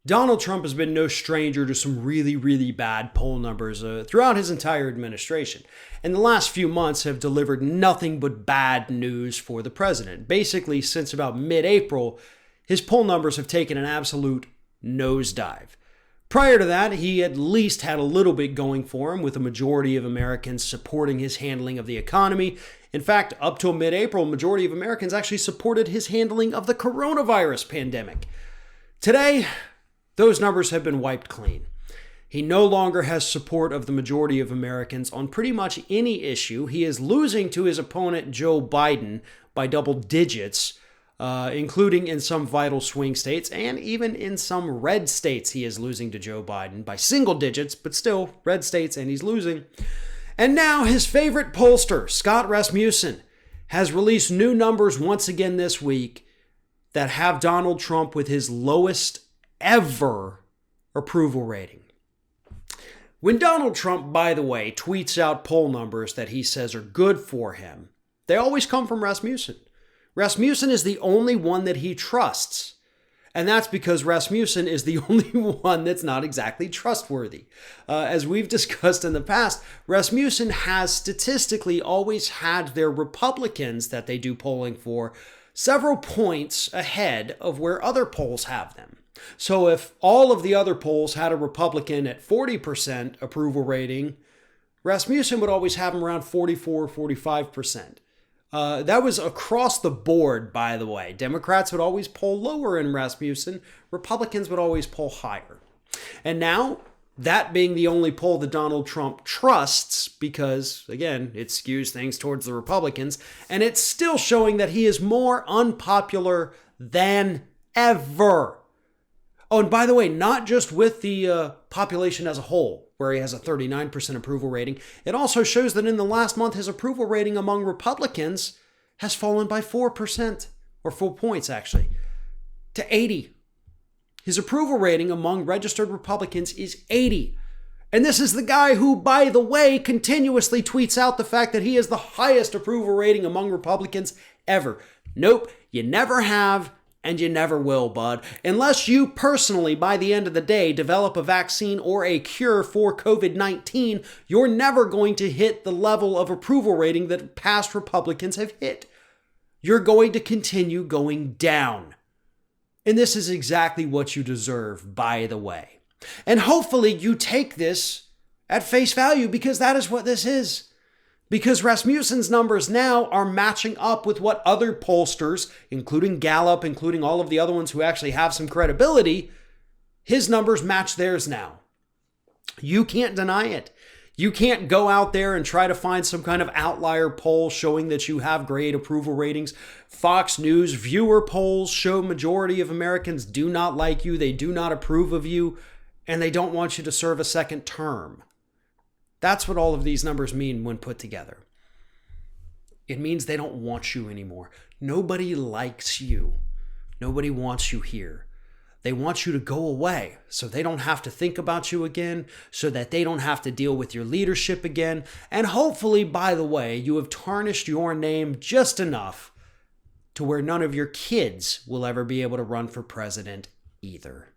Donald Trump has been no stranger to some really, really bad poll numbers throughout his entire administration. And the last few months have delivered nothing but bad news for the president. Basically, since about mid-April, his poll numbers have taken an absolute nosedive. Prior to that, he at least had a little bit going for him, with a majority of Americans supporting his handling of the economy. In fact, up till mid-April, a majority of Americans actually supported his handling of the coronavirus pandemic. Today, those numbers have been wiped clean. He no longer has support of the majority of Americans on pretty much any issue. He is losing to his opponent, Joe Biden, by double digits, including in some vital swing states, and even in some red states he is losing to Joe Biden by single digits, but still red states, and he's losing. And now his favorite pollster, Scott Rasmussen, has released new numbers once again this week that have Donald Trump with his lowest ever approval rating. When Donald Trump, by the way, tweets out poll numbers that he says are good for him, they always come from Rasmussen. Rasmussen is the only one that he trusts. And that's because Rasmussen is the only one that's not exactly trustworthy. As we've discussed in the past, Rasmussen has statistically always had their Republicans that they do polling for several points ahead of where other polls have them. So if all of the other polls had a Republican at 40% approval rating, Rasmussen would always have him around 44, 45%. That was across the board, by the way. Democrats would always poll lower in Rasmussen. Republicans would always poll higher. And now, that being the only poll that Donald Trump trusts, because, again, it skews things towards the Republicans, and it's still showing that he is more unpopular than ever. Oh, and by the way, not just with the population as a whole, where he has a 39% approval rating, it also shows that in the last month, his approval rating among Republicans has fallen by 4%, or 4 points actually, to 80. His approval rating among registered Republicans is 80. And this is the guy who, by the way, continuously tweets out the fact that he is the highest approval rating among Republicans ever. Nope, you never have. And you never will, bud. Unless you personally, by the end of the day, develop a vaccine or a cure for COVID-19, you're never going to hit the level of approval rating that past Republicans have hit. You're going to continue going down. And this is exactly what you deserve, by the way. And hopefully you take this at face value, because that is what this is. Because Rasmussen's numbers now are matching up with what other pollsters, including Gallup, including all of the other ones who actually have some credibility, his numbers match theirs now. You can't deny it. You can't go out there and try to find some kind of outlier poll showing that you have great approval ratings. Fox News viewer polls show majority of Americans do not like you, they do not approve of you, and they don't want you to serve a second term. That's what all of these numbers mean when put together. It means they don't want you anymore. Nobody likes you. Nobody wants you here. They want you to go away so they don't have to think about you again, so that they don't have to deal with your leadership again. And hopefully, by the way, you have tarnished your name just enough to where none of your kids will ever be able to run for president either.